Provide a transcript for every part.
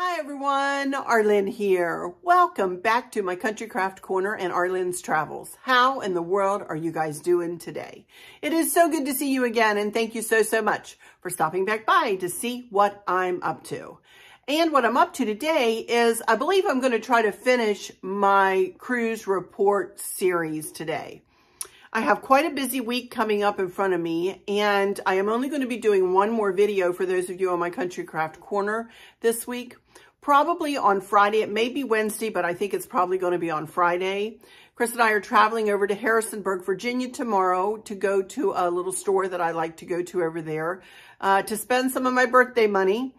Hi everyone, Arlynn here. Welcome back to my Country Craft Corner and Arlynn's Travels. How in the world are you guys doing today? It is so good to see you again, and thank you so much for stopping back by to see what I'm up to. And what I'm up to today is I believe I'm going to try to finish my cruise report series today. I have quite a busy week coming up in front of me, and I am only going to be doing one more video for those of you on my Country Craft Corner this week. Probably on Friday. It may be Wednesday, but I think it's probably going to be on Friday. Chris and I are traveling over to Harrisonburg, Virginia tomorrow to go to a little store that I like to go to over there to spend some of my birthday money.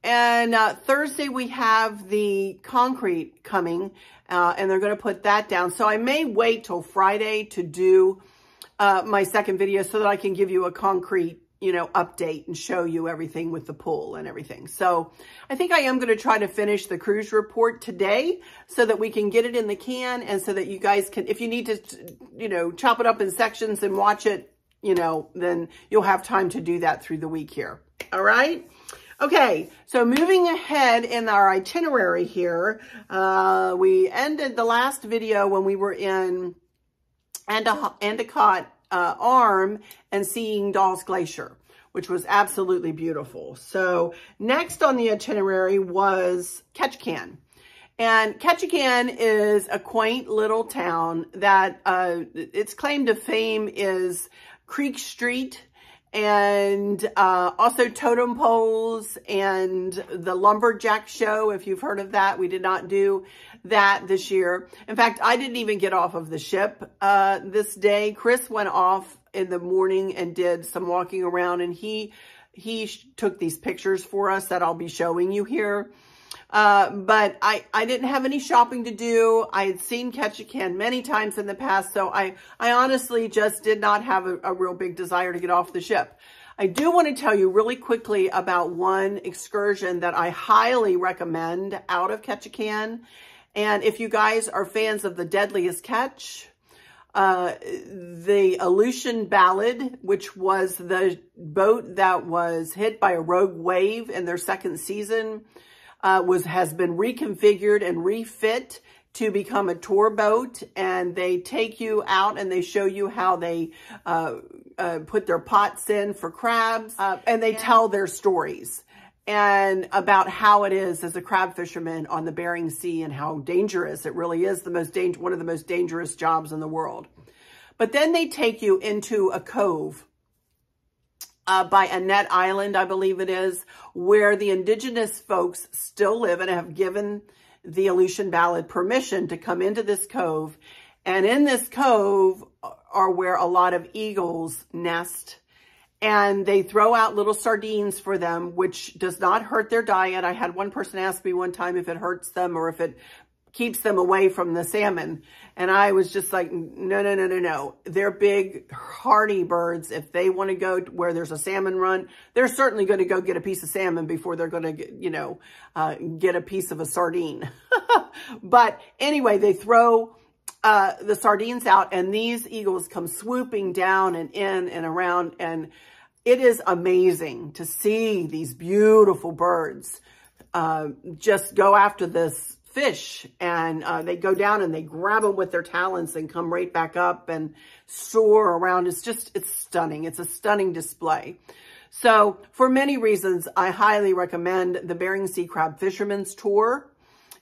And Thursday we have the concrete coming and they're going to put that down. So I may wait till Friday to do my second video so that I can give you a concrete update and show you everything with the pool and everything. So I think I am going to try to finish the cruise report today so that we can get it in the can and so that you guys can, if you need to, chop it up in sections and watch it, then you'll have time to do that through the week here. All right. Okay. So moving ahead in our itinerary here, we ended the last video when we were in Endicott Arm and seeing Dawes Glacier, which was absolutely beautiful. So next on the itinerary was Ketchikan. And Ketchikan is a quaint little town that its claim to fame is Creek Street and also totem poles and the lumberjack show, if you've heard of that. We did not do that this year. In fact, I didn't even get off of the ship this day. Chris went off in the morning and did some walking around, and he took these pictures for us that I'll be showing you here. But I didn't have any shopping to do. I had seen Ketchikan many times in the past, so I honestly just did not have a real big desire to get off the ship. I do want to tell you really quickly about one excursion that I highly recommend out of Ketchikan. And if you guys are fans of The Deadliest Catch, the Aleutian Ballad, which was the boat that was hit by a rogue wave in their second season, has been reconfigured and refit to become a tour boat, and they take you out and they show you how they put their pots in for crabs, and they tell their stories and about how it is as a crab fisherman on the Bering Sea and how dangerous it really is, one of the most dangerous jobs in the world. But then they take you into a cove by Annette Island, I believe it is, where the indigenous folks still live and have given the Aleutian Ballad permission to come into this cove. And in this cove are where a lot of eagles nest. And they throw out little sardines for them, which does not hurt their diet. I had one person ask me one time if it hurts them or if it keeps them away from the salmon. And I was just like, no. They're big, hardy birds. If they want to go where there's a salmon run, they're certainly going to go get a piece of salmon before they're going to, get a piece of a sardine. But anyway, they throw the sardines out, and these eagles come swooping down and in and around, and it is amazing to see these beautiful birds just go after this fish, and they go down and they grab them with their talons and come right back up and soar around. It's stunning. It's a stunning display. So for many reasons, I highly recommend the Bering Sea Crab Fisherman's Tour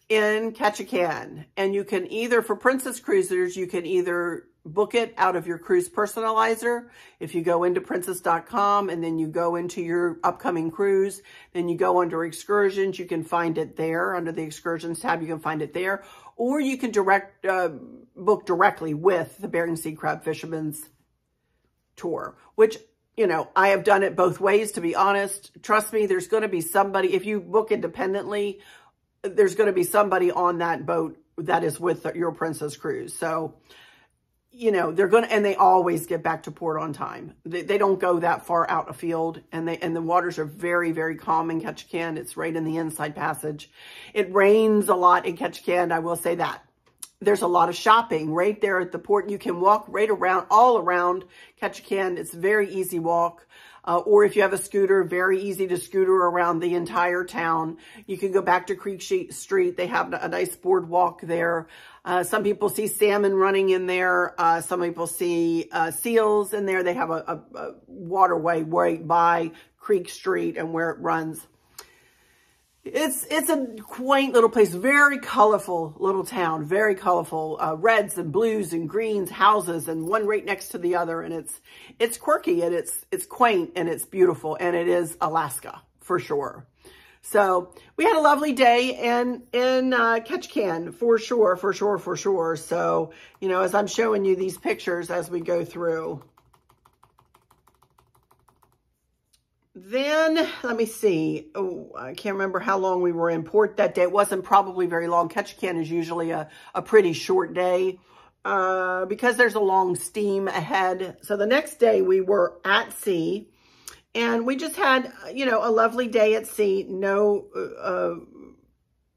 in Ketchikan. And you can either, for Princess Cruisers, you can either book it out of your cruise personalizer. If you go into princess.com and then you go into your upcoming cruise, then you go under excursions, you can find it there. Under the excursions tab, you can find it there. Or you can book directly with the Bering Sea Crab Fisherman's Tour, which, I have done it both ways, to be honest. Trust me, there's going to be somebody, if you book independently, there's going to be somebody on that boat that is with your Princess Cruise. So, they're going to, and they always get back to port on time. They don't go that far out afield, and the waters are very, very calm in Ketchikan. It's right in the inside passage. It rains a lot in Ketchikan, I will say that. There's a lot of shopping right there at the port. You can walk right around, all around Ketchikan. It's a very easy walk. or if you have a scooter, very easy to scooter around the entire town. You can go back to Creek Street. They have a nice boardwalk there. Some people see salmon running in there. Some people see seals in there. They have a waterway right by Creek Street and where it runs. It's a quaint little place, very colorful little town, very colorful, reds and blues and greens, houses, and one right next to the other. And it's quirky and it's quaint and it's beautiful, and it is Alaska for sure. So we had a lovely day in Ketchikan for sure. So, you know, as I'm showing you these pictures as we go through. Then, let me see. Oh, I can't remember how long we were in port that day. It wasn't probably very long. Ketchikan is usually a pretty short day because there's a long steam ahead. So the next day we were at sea, and we just had, you know, a lovely day at sea. No,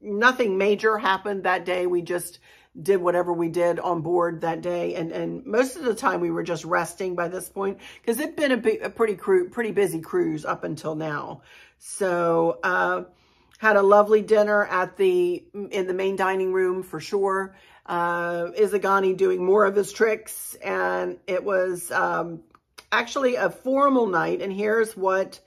nothing major happened that day. We just did whatever we did on board that day. And most of the time we were just resting by this point because it'd been a pretty busy cruise up until now. So, had a lovely dinner in the main dining room for sure. Izagani doing more of his tricks, and it was, actually a formal night. And here's what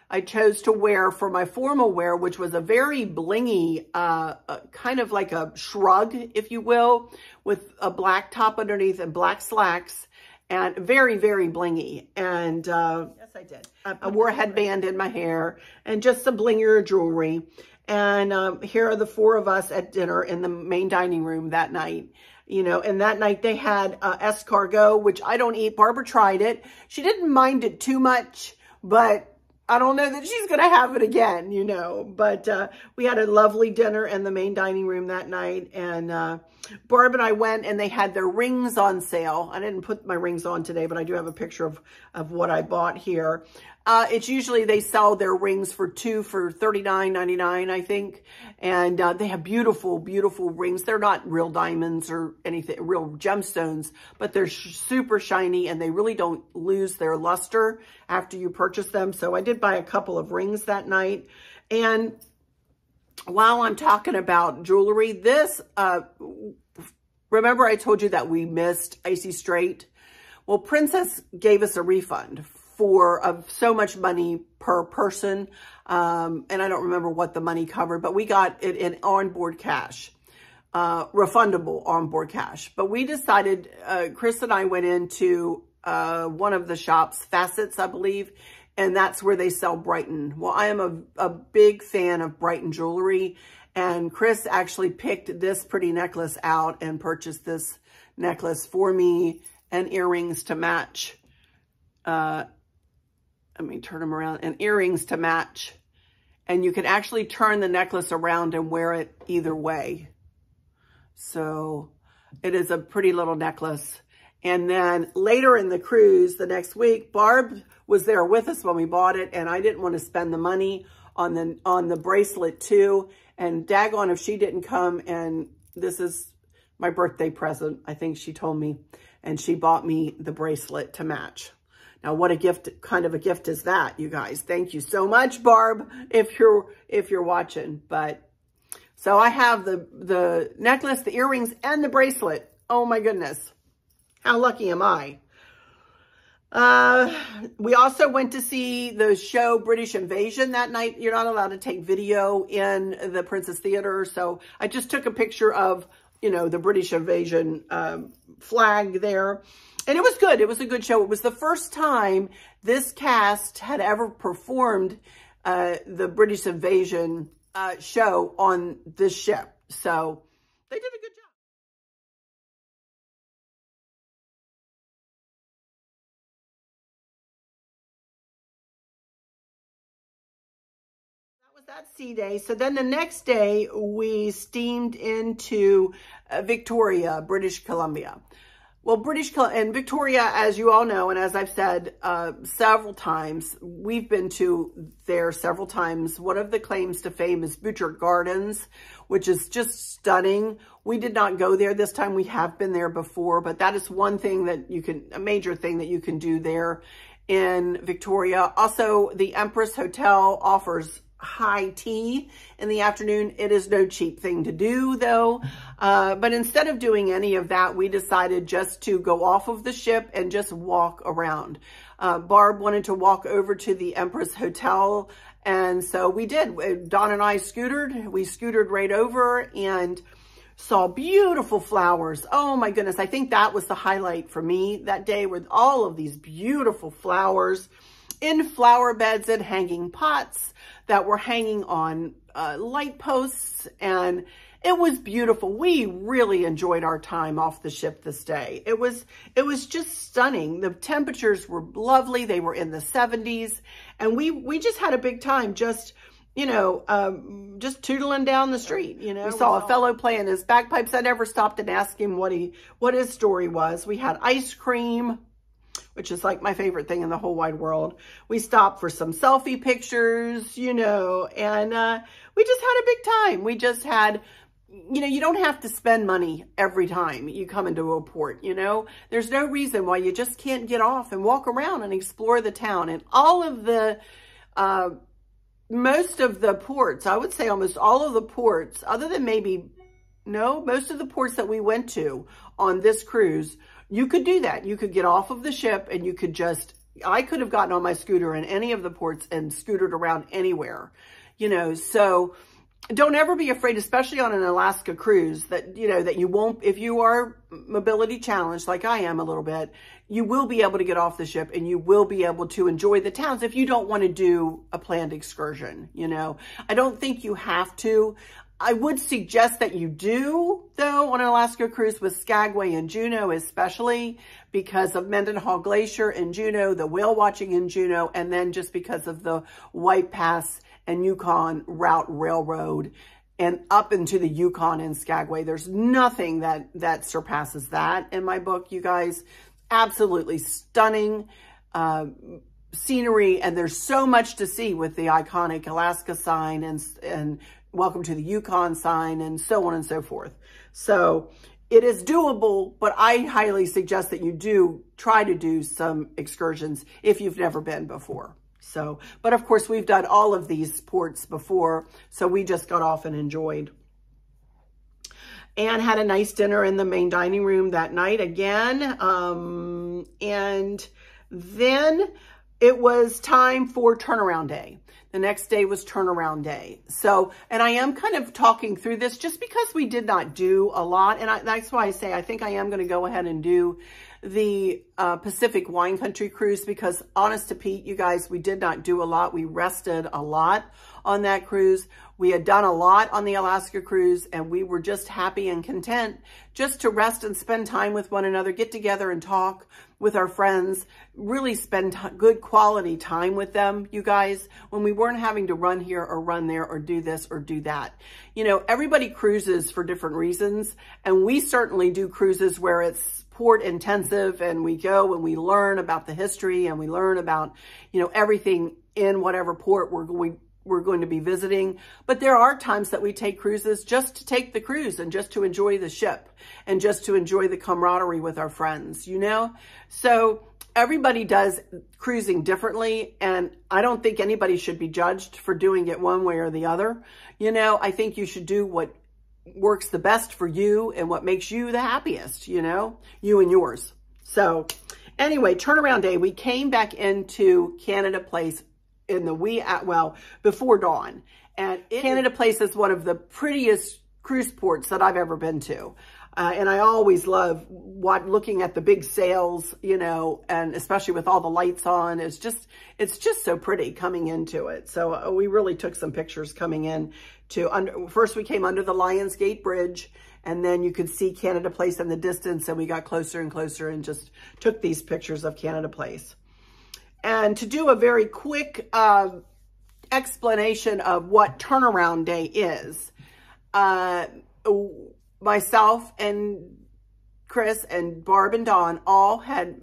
I chose to wear for my formal wear, which was a very blingy, kind of like a shrug, if you will, with a black top underneath and black slacks, and very, very blingy. And yes, I did. I wore a headband in my hair and just some blingier jewelry. And here are the four of us at dinner in the main dining room that night. You know, and that night they had escargot, which I don't eat. Barbara tried it. She didn't mind it too much, but I don't know that she's going to have it again, you know. But we had a lovely dinner in the main dining room that night. And Barb and I went, and they had their rings on sale. I didn't put my rings on today, but I do have a picture of what I bought here. It's usually they sell their rings for $39.99, I think. And they have beautiful, beautiful rings. They're not real diamonds or anything, real gemstones, but they're super shiny, and they really don't lose their luster after you purchase them. So I did buy a couple of rings that night. And while I'm talking about jewelry, remember I told you that we missed Icy Strait? Well, Princess gave us a refund of so much money per person. And I don't remember what the money covered, but we got it in onboard cash, refundable onboard cash. But we decided, Chris and I went into one of the shops, Facets, I believe, and that's where they sell Brighton. Well, I am a big fan of Brighton jewelry, and Chris actually picked this pretty necklace out and purchased this necklace for me and earrings to match. Let me turn them around, and earrings to match. And you can actually turn the necklace around and wear it either way. So it is a pretty little necklace. And then later in the cruise, the next week, Barb was there with us when we bought it, and I didn't want to spend the money on the bracelet too. And daggone if she didn't come, and this is my birthday present, I think she told me, and she bought me the bracelet to match. Now, what a gift, kind of a gift is that, you guys? Thank you so much, Barb, if you're watching. But so I have the necklace, the earrings, and the bracelet. Oh my goodness. How lucky am I? We also went to see the show British Invasion that night. You're not allowed to take video in the Princess Theater. So I just took a picture of, you know, the British Invasion flag there. And it was good. It was a good show. It was the first time this cast had ever performed the British Invasion show on this ship. So they did a good job. That was that sea day. So then the next day we steamed into Victoria, British Columbia. Well, Victoria, as you all know, and as I've said several times, we've been to there several times. One of the claims to fame is Butcher Gardens, which is just stunning. We did not go there this time. We have been there before, but that is one thing that a major thing that you can do there. in Victoria. Also, the Empress Hotel offers high tea in the afternoon. It is no cheap thing to do though. But instead of doing any of that, we decided just to go off of the ship and just walk around. Barb wanted to walk over to the Empress Hotel, and so we did. Dawn and I scootered. We scootered right over and saw beautiful flowers. Oh my goodness. I think that was the highlight for me that day, with all of these beautiful flowers in flower beds and hanging pots that were hanging on light posts, and it was beautiful. We really enjoyed our time off the ship this day. It was just stunning. The temperatures were lovely. They were in the 70s, and we just had a big time just, you know, just tootling down the street. You know, we saw a fellow playing his bagpipes. I never stopped and asked him what his story was. We had ice cream, which is like my favorite thing in the whole wide world. We stopped for some selfie pictures, you know, and we just had a big time. We just had, you know, you don't have to spend money every time you come into a port, you know. There's no reason why you just can't get off and walk around and explore the town. And all of the, most of the ports, I would say almost all of the ports, other than maybe, no, most of the ports that we went to on this cruise, you could do that. You could get off of the ship and you could just, I could have gotten on my scooter in any of the ports and scootered around anywhere, you know. So don't ever be afraid, especially on an Alaska cruise, that, you know, that you won't, if you are mobility challenged like I am a little bit, you will be able to get off the ship and you will be able to enjoy the towns if you don't want to do a planned excursion, you know. I don't think you have to. I would suggest that you do, though, on an Alaska cruise with Skagway and Juneau, especially because of Mendenhall Glacier in Juneau, the whale watching in Juneau, and then just because of the White Pass and Yukon Route Railroad and up into the Yukon and Skagway. There's nothing that surpasses that in my book, you guys. Absolutely stunning scenery, and there's so much to see with the iconic Alaska sign and Welcome to the Yukon sign and so on and so forth. So it is doable, but I highly suggest that you do try to do some excursions if you've never been before. So, but of course we've done all of these ports before, so we just got off and enjoyed. And had a nice dinner in the main dining room that night again. And then it was time for turnaround day. The next day was turnaround day. So, and I am kind of talking through this just because we did not do a lot. And that's why I say I think I am going to go ahead and do the Pacific Wine Country Cruise, because honest to Pete, you guys, we did not do a lot. We rested a lot on that cruise. We had done a lot on the Alaska cruise, and we were just happy and content just to rest and spend time with one another, get together and talk with our friends, really spend good quality time with them, you guys, when we weren't having to run here or run there or do this or do that. You know, everybody cruises for different reasons, and we certainly do cruises where it's port intensive, and we go and we learn about the history and we learn about, you know, everything in whatever port we're going to be visiting. But there are times that we take cruises just to take the cruise and just to enjoy the ship and just to enjoy the camaraderie with our friends, you know? So everybody does cruising differently, and I don't think anybody should be judged for doing it one way or the other. You know, I think you should do what works the best for you and what makes you the happiest, you know, you and yours. So anyway, turnaround day, we came back into Canada Place in the before dawn. And Canada Place is one of the prettiest cruise ports that I've ever been to. And I always love looking at the big sails, you know, and especially with all the lights on, it's just so pretty coming into it. So we really took some pictures coming in first we came under the Lions Gate Bridge, and then you could see Canada Place in the distance, and we got closer and closer and just took these pictures of Canada Place. And to do a very quick explanation of what turnaround day is, myself and Chris and Barb and Dawn all had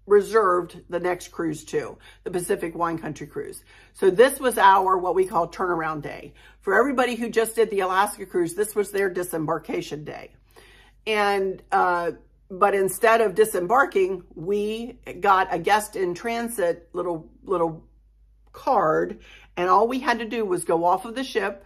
reserved the next cruise too, the Pacific Wine Country Cruise. So this was our, what we call turnaround day. For everybody who just did the Alaska cruise, this was their disembarkation day. And but instead of disembarking, we got a guest in transit little card, and all we had to do was go off of the ship,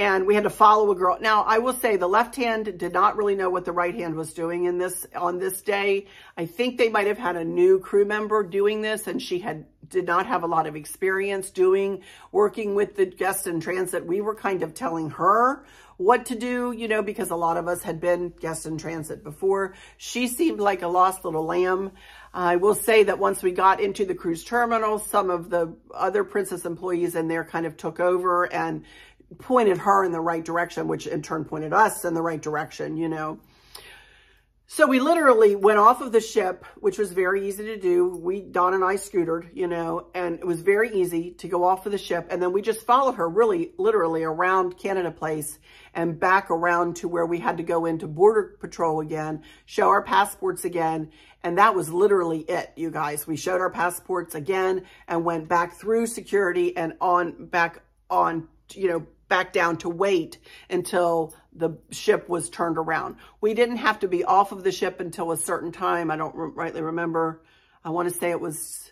and we had to follow a girl. Now, I will say the left hand did not really know what the right hand was doing on this day. I think they might have had a new crew member doing this, and she did not have a lot of experience working with the guests in transit. We were kind of telling her what to do, you know, because a lot of us had been guests in transit before. She seemed like a lost little lamb. I will say that once we got into the cruise terminal, some of the other Princess employees in there kind of took over and pointed her in the right direction, which in turn pointed us in the right direction, you know. So we literally went off of the ship, which was very easy to do. Dawn and I scootered, you know, and it was very easy to go off of the ship. And then we just followed her really literally around Canada Place and back around to where we had to go into Border Patrol again, show our passports again. And that was literally it, you guys. We showed our passports again and went back through security and back down to wait until the ship was turned around. We didn't have to be off of the ship until a certain time. I don't rightly remember. I want to say it was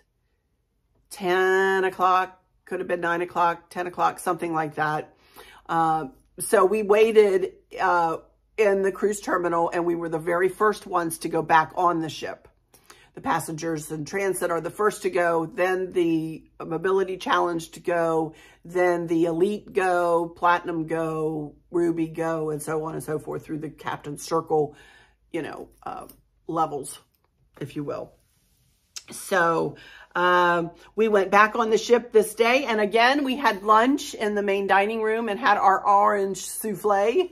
10 o'clock, could have been 9 o'clock, 10 o'clock, something like that. So we waited in the cruise terminal, and we were the very first ones to go back on the ship. The passengers in transit are the first to go, then the mobility challenge to go, then the elite go, platinum go, ruby go, and so on and so forth through the captain's circle, you know, levels, if you will. So we went back on the ship this day, and again, we had lunch in the main dining room and had our orange souffle.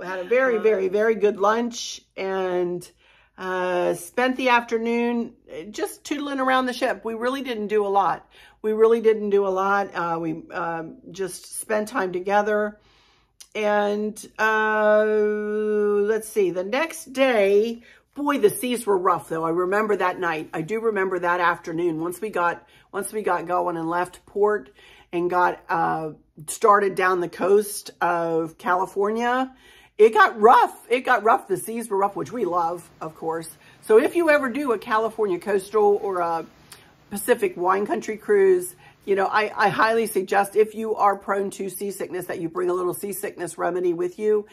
We had a very, very, very good lunch, and spent the afternoon just tootling around the ship. We really didn't do a lot. We just spent time together. And let's see, the next day, boy, the seas were rough though. I remember that night. I do remember that afternoon. Once we got going and left port and got started down the coast of California, it got rough. The seas were rough, which we love, of course. So if you ever do a California coastal or a Pacific wine country cruise, you know, I highly suggest, if you are prone to seasickness, that you bring a little seasickness remedy with you.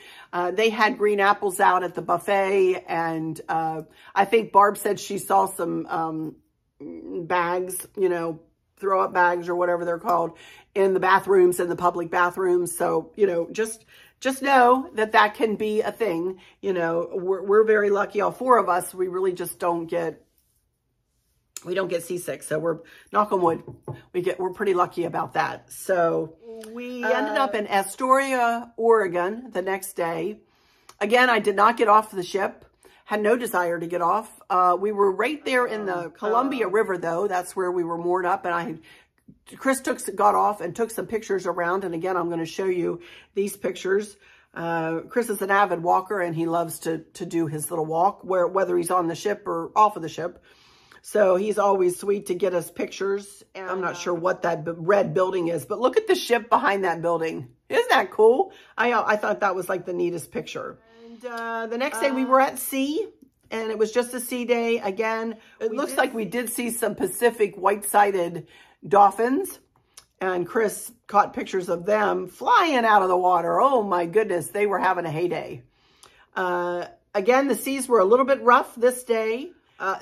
They had green apples out at the buffet, and I think Barb said she saw some bags, you know, throw-up bags or whatever they're called, in the bathrooms, in the public bathrooms. So, you know, just know that can be a thing. You know, we're very lucky, all four of us. We really just don't get seasick. So we're, knock on wood, we're pretty lucky about that. So we ended up in Astoria, Oregon the next day. Again, I did not get off the ship. Had no desire to get off. We were right there in the Columbia River though. That's where we were moored up, and Chris got off and took some pictures around. And again, I'm going to show you these pictures. Chris is an avid walker, and he loves to do his little walk, whether he's on the ship or off of the ship. So he's always sweet to get us pictures. And I'm not sure what that red building is, but look at the ship behind that building. Isn't that cool? I thought that was like the neatest picture. And the next day we were at sea, and it was just a sea day. Again, it looks like we did see some Pacific white-sided dolphins, and Chris caught pictures of them flying out of the water. Oh my goodness, they were having a heyday. Again, the seas were a little bit rough this day.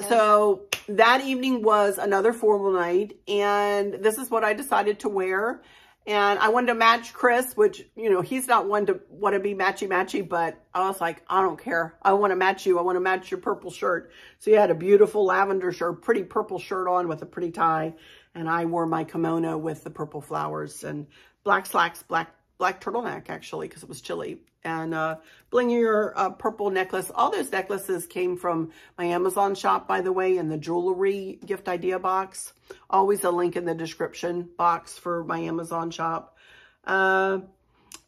So that evening was another formal night, and this is what I decided to wear. And I wanted to match Chris, which, you know, he's not one to want to be matchy-matchy, but I was like, I don't care. I want to match you. I want to match your purple shirt. So he had a beautiful lavender shirt, pretty purple shirt on with a pretty tie. And I wore my kimono with the purple flowers and black slacks, black turtleneck, actually, because it was chilly. And bling your purple necklace. All those necklaces came from my Amazon shop, by the way, in the jewelry gift idea box. Always a link in the description box for my Amazon shop. The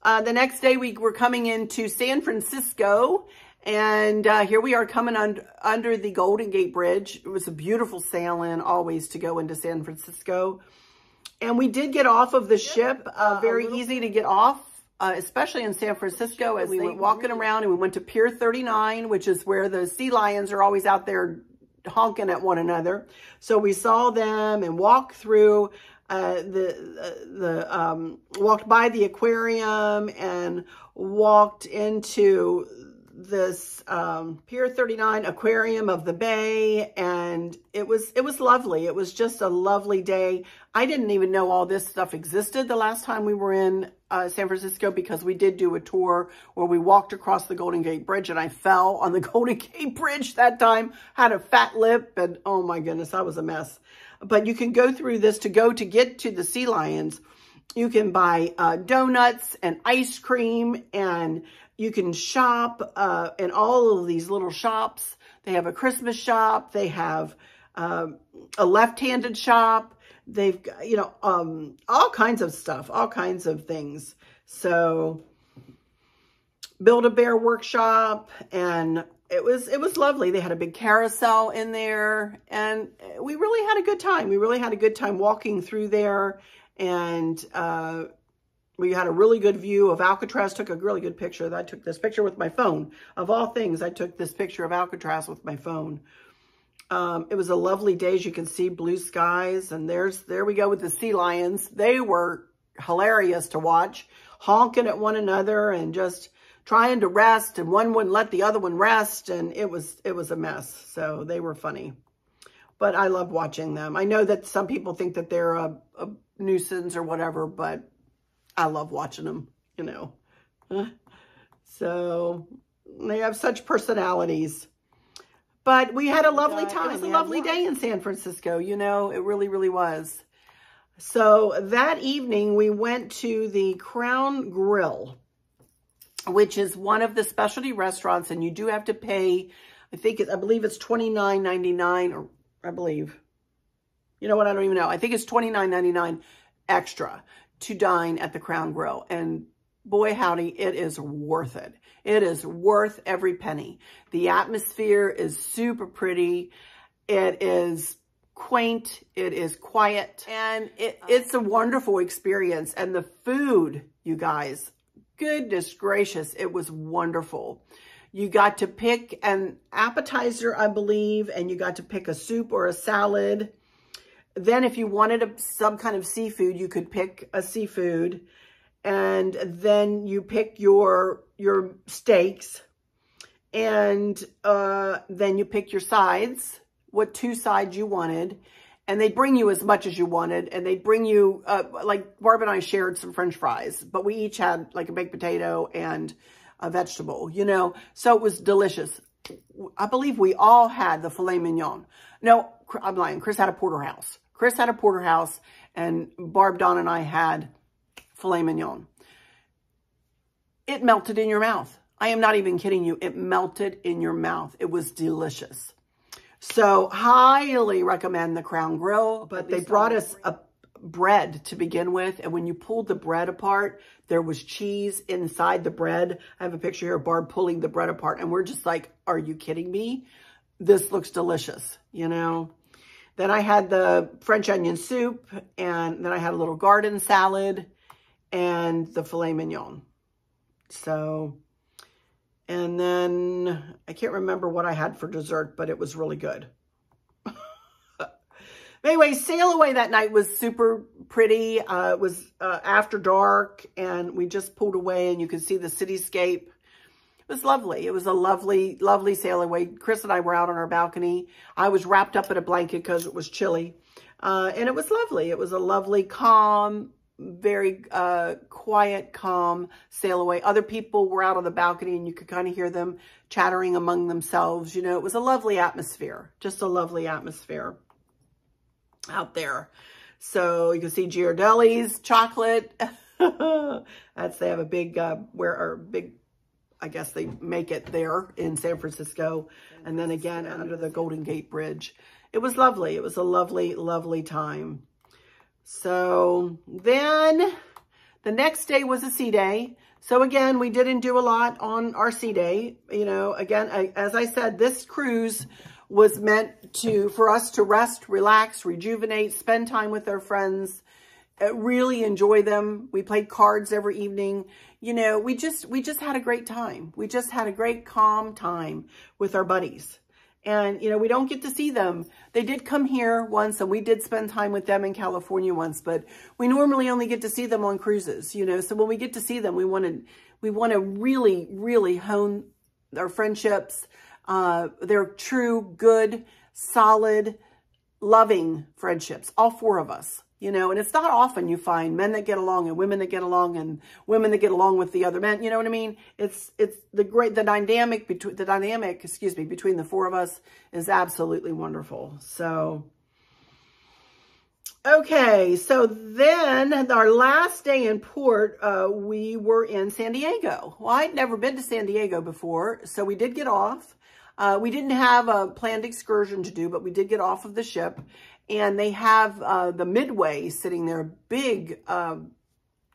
next day, we were coming into San Francisco. And here we are coming under the Golden Gate Bridge. It was a beautiful sail-in, always, to go into San Francisco. And we did get off of the ship. Very easy to get off especially in San Francisco, as we went walking around, and we went to Pier 39, which is where the sea lions are always out there honking at one another. So we saw them and walked through walked by the aquarium and walked into this Pier 39 aquarium of the bay, and it was lovely. It was just a lovely day. I didn't even know all this stuff existed the last time we were in San Francisco, because we did do a tour where we walked across the Golden Gate Bridge, and I fell on the Golden Gate Bridge that time, had a fat lip, and oh my goodness, that was a mess. But you can go through this to get to the sea lions. You can buy donuts and ice cream, and you can shop in all of these little shops. They have a Christmas shop. They have a left-handed shop. They've got, you know, all kinds of stuff, all kinds of things. So Build-A-Bear workshop, and it was lovely. They had a big carousel in there, and we really had a good time. We really had a good time walking through there, and we had a really good view of Alcatraz. Took a really good picture. I took this picture with my phone. Of all things, I took this picture of Alcatraz with my phone. It was a lovely day. As you can see, blue skies, and there we go with the sea lions. They were hilarious to watch, honking at one another and just trying to rest, and one wouldn't let the other one rest, and it was a mess. So they were funny, but I love watching them. I know that some people think that they're a nuisance or whatever, but I love watching them, you know. So they have such personalities. But we had a lovely time. It was a lovely day in San Francisco, you know. It really, really was. So that evening, we went to the Crown Grill, which is one of the specialty restaurants, and you do have to pay, I believe it's $29.99, or I believe. You know what? I don't even know. I think it's $29.99 extra to dine at the Crown Grill. And boy, howdy, it is worth it. It is worth every penny. The atmosphere is super pretty. It is quaint. It is quiet. And it's a wonderful experience. And the food, you guys, goodness gracious, it was wonderful. You got to pick an appetizer, I believe, and you got to pick a soup or a salad. Then if you wanted some kind of seafood, you could pick a seafood. And then you pick your steaks, and then you pick your sides, what 2 sides you wanted, and they'd bring you as much as you wanted, and they'd bring you, like Barb and I shared some French fries, but we each had like a baked potato and a vegetable, you know, so it was delicious. I believe we all had the filet mignon. No, I'm lying. Chris had a porterhouse. Chris had a porterhouse, and Barb, Dawn, and I had filet mignon. It melted in your mouth. I am not even kidding you. It melted in your mouth. It was delicious. So highly recommend the Crown Grill, but they brought us a bread to begin with. And when you pulled the bread apart, there was cheese inside the bread. I have a picture here of Barb pulling the bread apart, and we're just like, are you kidding me? This looks delicious, you know? Then I had the French onion soup, and then I had a little garden salad and the filet mignon. So, and then I can't remember what I had for dessert, but it was really good. Anyway, sail away that night was super pretty. It was after dark, and we just pulled away, and you could see the cityscape. It was lovely. It was a lovely, lovely sail away. Chris and I were out on our balcony. I was wrapped up in a blanket because it was chilly. And it was lovely. It was a lovely, calm, very quiet, calm sail away. Other people were out on the balcony, and you could kind of hear them chattering among themselves. You know, it was a lovely atmosphere. Just a lovely atmosphere out there. So you can see Ghirardelli's chocolate. They have a big, I guess they make it there in San Francisco. And then again, under the Golden Gate Bridge. It was lovely. It was a lovely, lovely time. So then the next day was a sea day. So again, we didn't do a lot on our sea day. You know, again, as I said, this cruise was meant for us to rest, relax, rejuvenate, spend time with our friends, really enjoy them. We played cards every evening. You know, we just had a great time. We just had a great calm time with our buddies. And, you know, we don't get to see them. They did come here once, and we did spend time with them in California once, but we normally only get to see them on cruises, you know. So when we get to see them, we want to really, really hone our friendships. They're true, good, solid, loving friendships, all four of us. You know, and it's not often you find men that get along and women that get along and women that get along with the other men. You know what I mean? It's the dynamic between between the four of us is absolutely wonderful. So, okay. So then our last day in port, we were in San Diego. Well, I'd never been to San Diego before, so we did get off. We didn't have a planned excursion to do, but we did get off of the ship. And they have the Midway sitting there, big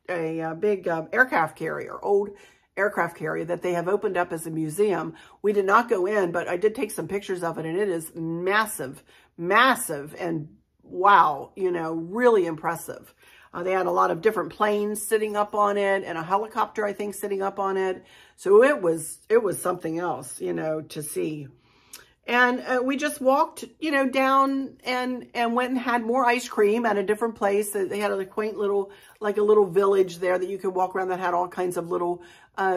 aircraft carrier, old aircraft carrier that they have opened up as a museum. We did not go in, but I did take some pictures of it, and it is massive, massive, and wow, you know, really impressive. They had a lot of different planes sitting up on it, and a helicopter, I think, sitting up on it. So it was something else, you know, to see. And we just walked, you know, down and went and had more ice cream at a different place. They had a quaint little, like a little village there that you could walk around that had all kinds of little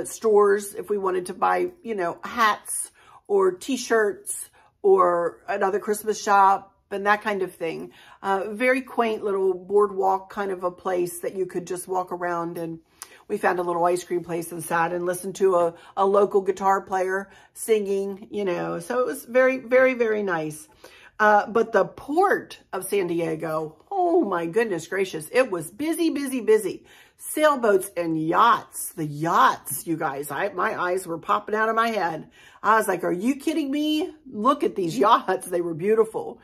stores if we wanted to buy, you know, hats or T-shirts or another Christmas shop and that kind of thing. Very quaint little boardwalk kind of a place that you could just walk around, and we found a little ice cream place and sat and listened to a local guitar player singing, you know. So it was very, very, very nice. But the port of San Diego, oh my goodness gracious, it was busy, busy, busy. Sailboats and yachts. The yachts, you guys. My eyes were popping out of my head. I was like, are you kidding me? Look at these yachts. They were beautiful.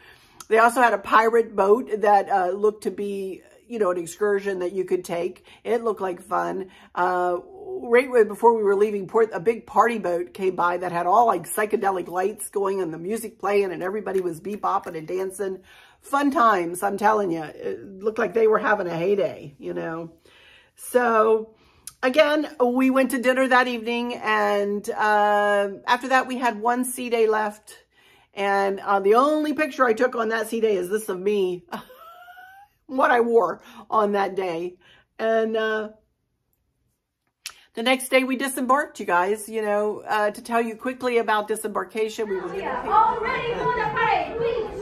They also had a pirate boat that looked to be, you know, an excursion that you could take. It looked like fun. Right before we were leaving port, a big party boat came by that had all like psychedelic lights going and the music playing, and everybody was bebopping and dancing. Fun times, I'm telling you. It looked like they were having a heyday, you know. So again, we went to dinner that evening, and after that we had one sea day left. And the only picture I took on that sea day is this of me. What I wore on that day. And the next day we disembarked, you guys, you know, to tell you quickly about disembarkation. We were all ready for the parade. Please,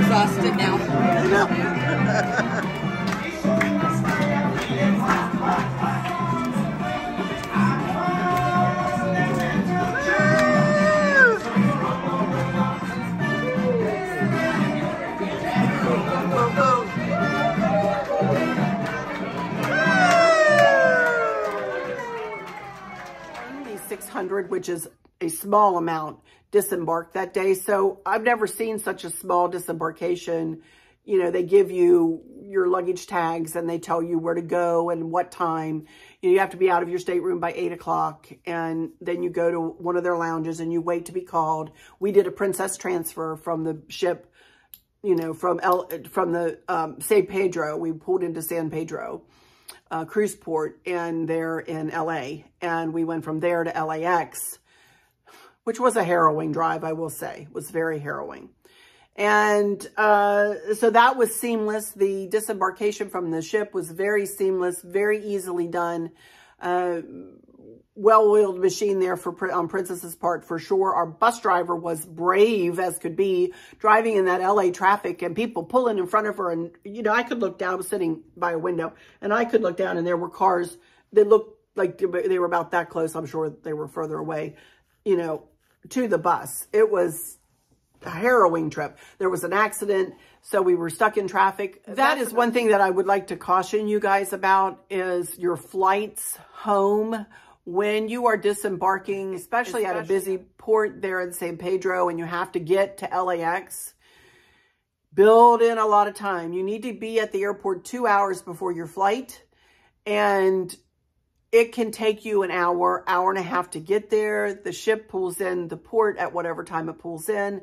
exhausted now. Only 600, which is a small amount, disembarked that day. So I've never seen such a small disembarkation. You know, they give you your luggage tags and they tell you where to go and what time. You have to be out of your stateroom by 8 o'clock, and then you go to one of their lounges and you wait to be called. We did a princess transfer from the ship, you know, from the San Pedro. We pulled into San Pedro cruise port, and they're in LA, and we went from there to LAX, which was a harrowing drive, I will say. It was very harrowing. And so that was seamless. The disembarkation from the ship was very seamless, very easily done. Well-oiled machine there on Princess's part for sure. Our bus driver was brave as could be, driving in that LA traffic and people pulling in front of her. And, you know, I could look down, I was sitting by a window, and I could look down and there were cars that looked like they were about that close. I'm sure they were further away, you know, to the bus. It was a harrowing trip. There was an accident, so we were stuck in traffic. That is one thing that I would like to caution you guys about is your flights home. When you are disembarking, especially at a busy port there in San Pedro and you have to get to LAX, build in a lot of time. You need to be at the airport 2 hours before your flight, and it can take you an hour, hour and a half to get there. The ship pulls in the port at whatever time it pulls in.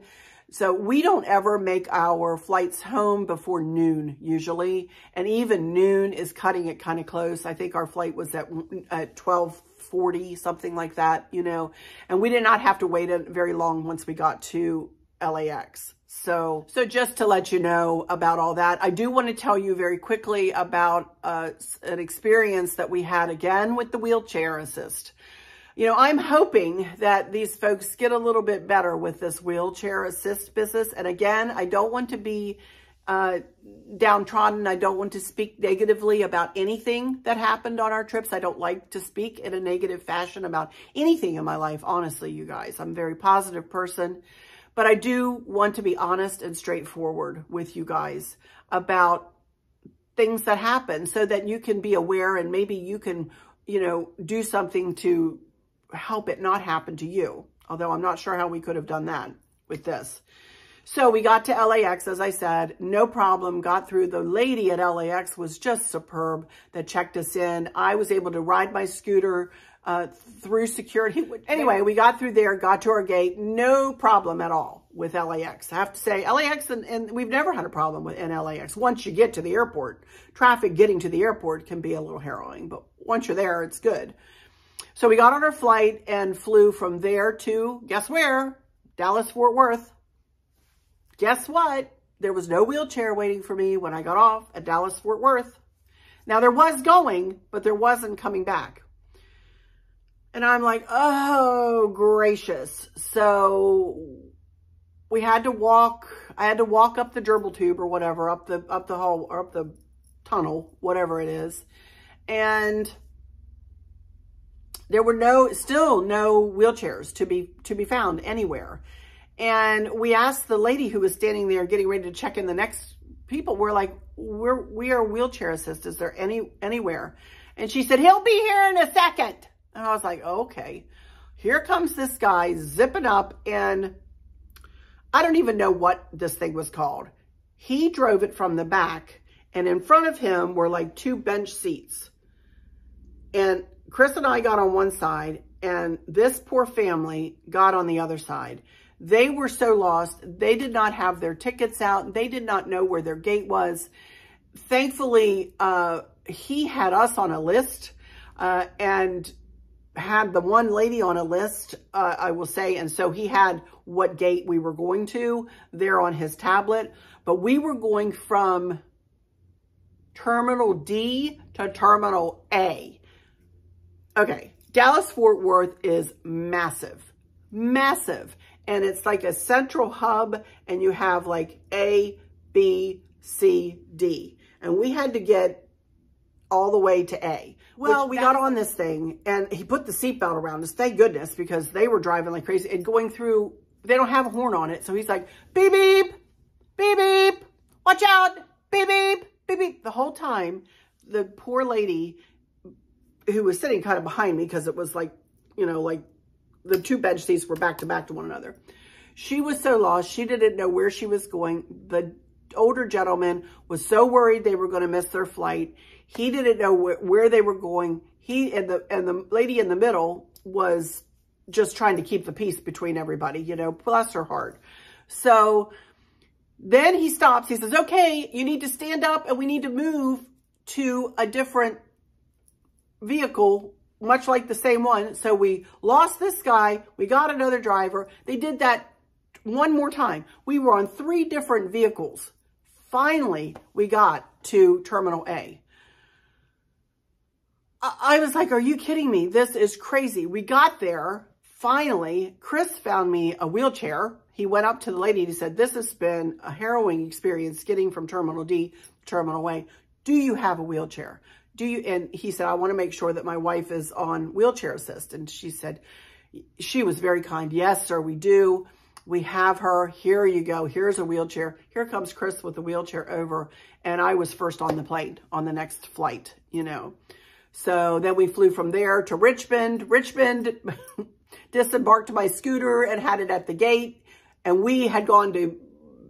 So we don't ever make our flights home before noon usually. And even noon is cutting it kind of close. I think our flight was at 12:40, something like that, you know. And we did not have to wait very long once we got to LAX. So just to let you know about all that, I do want to tell you very quickly about an experience that we had again with the wheelchair assist. You know, I'm hoping that these folks get a little bit better with this wheelchair assist business. And again, I don't want to be downtrodden. I don't want to speak negatively about anything that happened on our trips. I don't like to speak in a negative fashion about anything in my life, honestly, you guys. I'm a very positive person. But I do want to be honest and straightforward with you guys about things that happen so that you can be aware and maybe you can, you know, do something to help it not happen to you. Although I'm not sure how we could have done that with this. So we got to LAX, as I said, no problem, got through. The lady at LAX was just superb that checked us in. I was able to ride my scooter through security. Anyway, we got through there, got to our gate, no problem at all with LAX. I have to say, LAX, and we've never had a problem in LAX. Once you get to the airport, traffic getting to the airport can be a little harrowing, but once you're there, it's good. So we got on our flight and flew from there to, guess where? Dallas-Fort Worth. Guess what? There was no wheelchair waiting for me when I got off at Dallas-Fort Worth. Now, there was going, but there wasn't coming back. And I'm like, oh, gracious. So we had to walk. I had to walk up the gerbil tube or whatever, up the hall or up the tunnel, whatever it is. And there were still no wheelchairs to be found anywhere. And we asked the lady who was standing there getting ready to check in the next people. We're like, we are wheelchair assist. Is there anywhere? And she said, he'll be here in a second. And I was like, okay. Here comes this guy zipping up, and I don't even know what this thing was called. He drove it from the back, and in front of him were like 2 bench seats. And Chris and I got on one side, and this poor family got on the other side. They were so lost. They did not have their tickets out. They did not know where their gate was. Thankfully, he had us on a list and had the one lady on a list, I will say. And so he had what gate we were going to there on his tablet. But we were going from Terminal D to Terminal A. Okay, Dallas-Fort Worth is massive, massive. And it's like a central hub, and you have like A, B, C, D. And we had to get all the way to A. Well, we got on this thing, and he put the seatbelt around us, thank goodness, because they were driving like crazy. And going through, they don't have a horn on it. So he's like, beep, beep, beep, beep, watch out, beep, beep, beep, beep. The whole time, the poor lady who was sitting kind of behind me, because it was like, you know, like the 2 bench seats were back to one another. She was so lost. She didn't know where she was going. The older gentleman was so worried they were going to miss their flight. He didn't know where they were going. He and the lady in the middle was just trying to keep the peace between everybody, you know, bless her heart. So then he stops. He says, okay, you need to stand up and we need to move to a different vehicle, much like the same one. So we lost this guy. We got another driver. They did that one more time. We were on 3 different vehicles. Finally, we got to Terminal A. I was like, are you kidding me? This is crazy. We got there. Finally, Chris found me a wheelchair. He went up to the lady and he said, this has been a harrowing experience getting from Terminal D to Terminal A. Do you have a wheelchair? And he said, I want to make sure that my wife is on wheelchair assist. And she said, she was very kind. Yes, sir, we do. We have her. Here you go. Here's a wheelchair. Here comes Chris with the wheelchair over. And I was first on the plane on the next flight, you know. So then we flew from there to Richmond. Richmond disembarked my scooter and had it at the gate. And we had gone to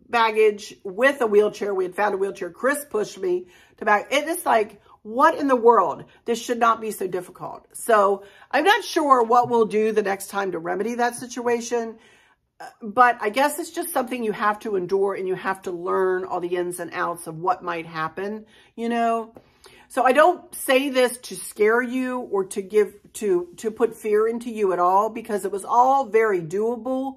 baggage with a wheelchair. We had found a wheelchair. Chris pushed me to back. It is like, what in the world? This should not be so difficult. So I'm not sure what we'll do the next time to remedy that situation. But I guess it's just something you have to endure, and you have to learn all the ins and outs of what might happen, you know. So I don't say this to scare you or to put fear into you at all, because it was all very doable.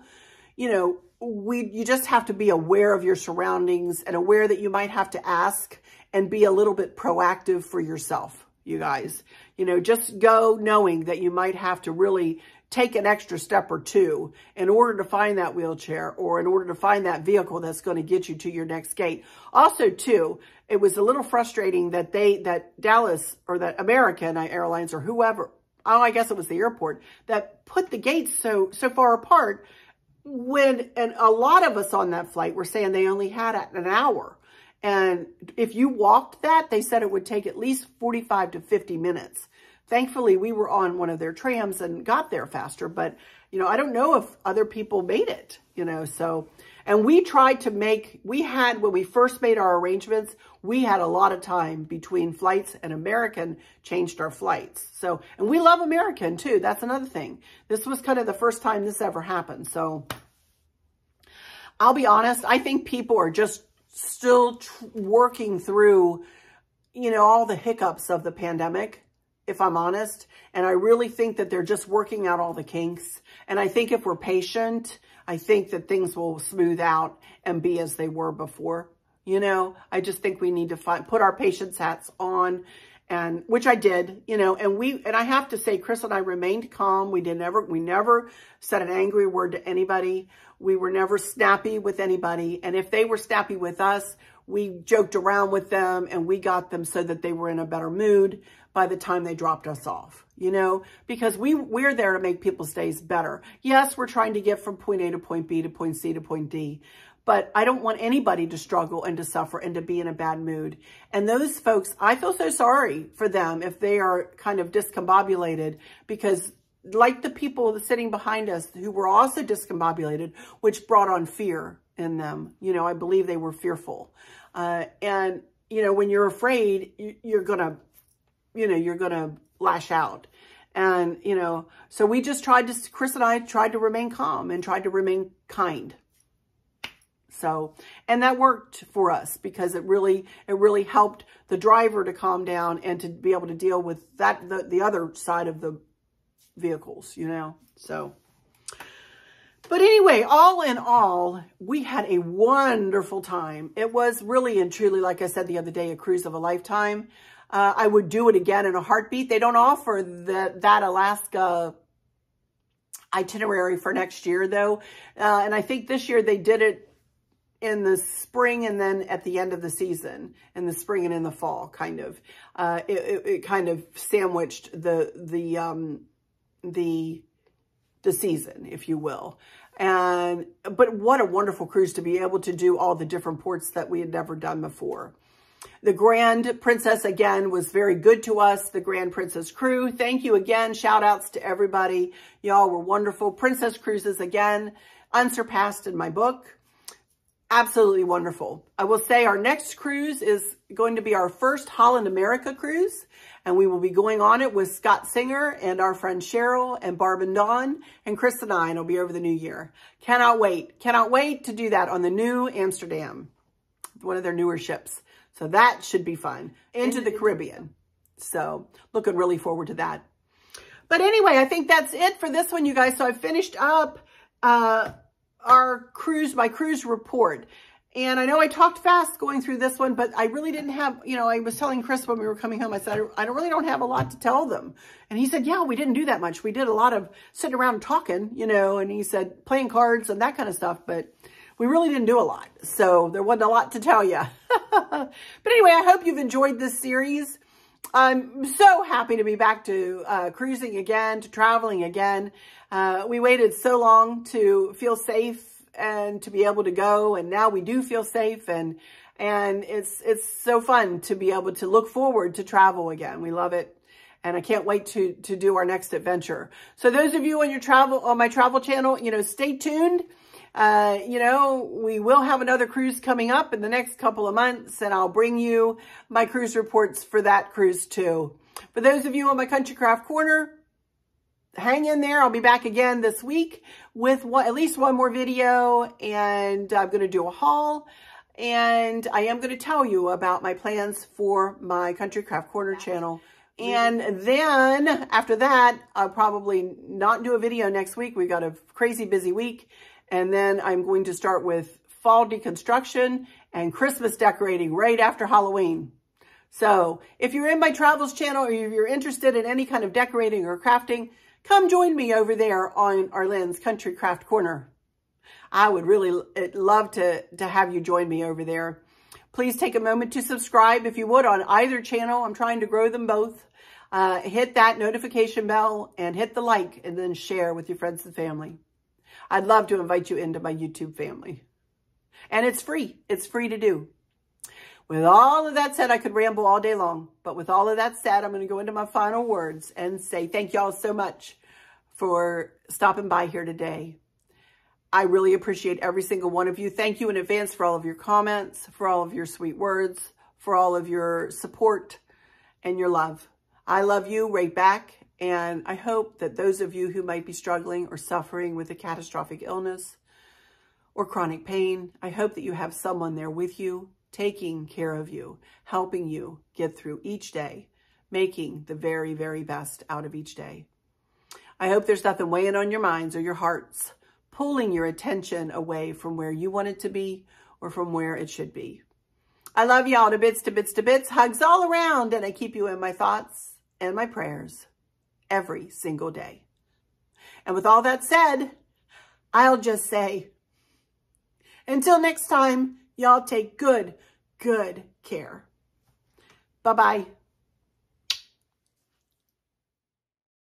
You know, you just have to be aware of your surroundings and aware that you might have to ask and be a little bit proactive for yourself, you guys. You know, just go knowing that you might have to really take an extra step or two in order to find that wheelchair, or in order to find that vehicle that's going to get you to your next gate. Also, too, it was a little frustrating that Dallas, or that American Airlines, or whoever, oh, I guess it was the airport, that put the gates so far apart, and a lot of us on that flight were saying they only had an hour. And if you walked that, they said it would take at least 45 to 50 minutes. Thankfully, we were on one of their trams and got there faster. But, you know, I don't know if other people made it, you know. So, and we tried to when we first made our arrangements, we had a lot of time between flights, and American changed our flights. So, and we love American too. That's another thing. This was kind of the first time this ever happened. So I'll be honest, I think people are just still working through, you know, all the hiccups of the pandemic, if I'm honest. And I really think that they're just working out all the kinks. And I think if we're patient, I think that things will smooth out and be as they were before. You know, I just think we need to put our patience hats on, and which I did, you know, and I have to say, Chris and I remained calm. We never said an angry word to anybody. We were never snappy with anybody. And if they were snappy with us, we joked around with them, and we got them so that they were in a better mood by the time they dropped us off, you know, because we're there to make people's days better. Yes, we're trying to get from point A to point B to point C to point D, but I don't want anybody to struggle and to suffer and to be in a bad mood. And those folks, I feel so sorry for them if they are kind of discombobulated, because like the people sitting behind us who were also discombobulated, which brought on fear in them. You know, I believe they were fearful. And, you know, when you're afraid, you're going to lash out. And, you know, so we just Chris and I tried to remain calm and tried to remain kind. So, and that worked for us, because it really helped the driver to calm down and to be able to deal with the other side of the vehicles, you know. So, but anyway, all in all, we had a wonderful time. It was really and truly, like I said the other day, a cruise of a lifetime. I would do it again in a heartbeat. They don't offer that Alaska itinerary for next year, though. And I think this year they did it in the spring, and then at the end of the season, in the spring and in the fall, kind of. It kind of sandwiched the season, if you will. But what a wonderful cruise to be able to do all the different ports that we had never done before. The Grand Princess, again, was very good to us. The Grand Princess crew, thank you again. Shout outs to everybody. Y'all were wonderful. Princess Cruises, again, unsurpassed in my book. Absolutely wonderful. I will say our next cruise is going to be our first Holland America cruise, and we will be going on it with Scott Singer and our friend Cheryl and Barb and Dawn and Chris and I, and it'll be over the new year. Cannot wait. Cannot wait to do that on the new Amsterdam, one of their newer ships. So that should be fun. Into the Caribbean. So looking really forward to that. But anyway, I think that's it for this one, you guys. So I finished up my cruise report. And I know I talked fast going through this one, but I really didn't have, I was telling Chris when we were coming home, I said, I don't have a lot to tell them. And he said, yeah, we didn't do that much. We did a lot of sitting around talking, and he said playing cards and that kind of stuff, but we really didn't do a lot. So there wasn't a lot to tell you. But anyway, I hope you've enjoyed this series. I'm so happy to be back to cruising again, to traveling again. We waited so long to feel safe and to be able to go, and now we do feel safe, and it's so fun to be able to look forward to travel again. We love it, and I can't wait to do our next adventure. So those of you on my travel channel, stay tuned. We will have another cruise coming up in the next couple of months, and I'll bring you my cruise reports for that cruise too. For those of you on my Country Craft Corner, hang in there. I'll be back again this week with at least one more video, and I'm going to do a haul, and I am going to tell you about my plans for my Country Craft Corner channel. And then after that, I'll probably not do a video next week. We've got a crazy busy week. And then I'm going to start with fall deconstruction and Christmas decorating right after Halloween. So if you're in my travels channel, or if you're interested in any kind of decorating or crafting, come join me over there on Arlynn's Country Craft Corner. I would really love to have you join me over there. Please take a moment to subscribe if you would on either channel. I'm trying to grow them both. Hit that notification bell and hit the like, and then share with your friends and family. I'd love to invite you into my YouTube family. And it's free. It's free to do. With all of that said, I could ramble all day long. But with all of that said, I'm going to go into my final words and say thank y'all so much for stopping by here today. I really appreciate every single one of you. Thank you in advance for all of your comments, for all of your sweet words, for all of your support and your love. I love you right back. And I hope that those of you who might be struggling or suffering with a catastrophic illness or chronic pain, I hope that you have someone there with you, taking care of you, helping you get through each day, making the very, very best out of each day. I hope there's nothing weighing on your minds or your hearts, pulling your attention away from where you want it to be or from where it should be. I love y'all to bits, to bits, to bits. Hugs all around, and I keep you in my thoughts and my prayers every single day. And with all that said, I'll just say, until next time, y'all take good care. Bye-bye.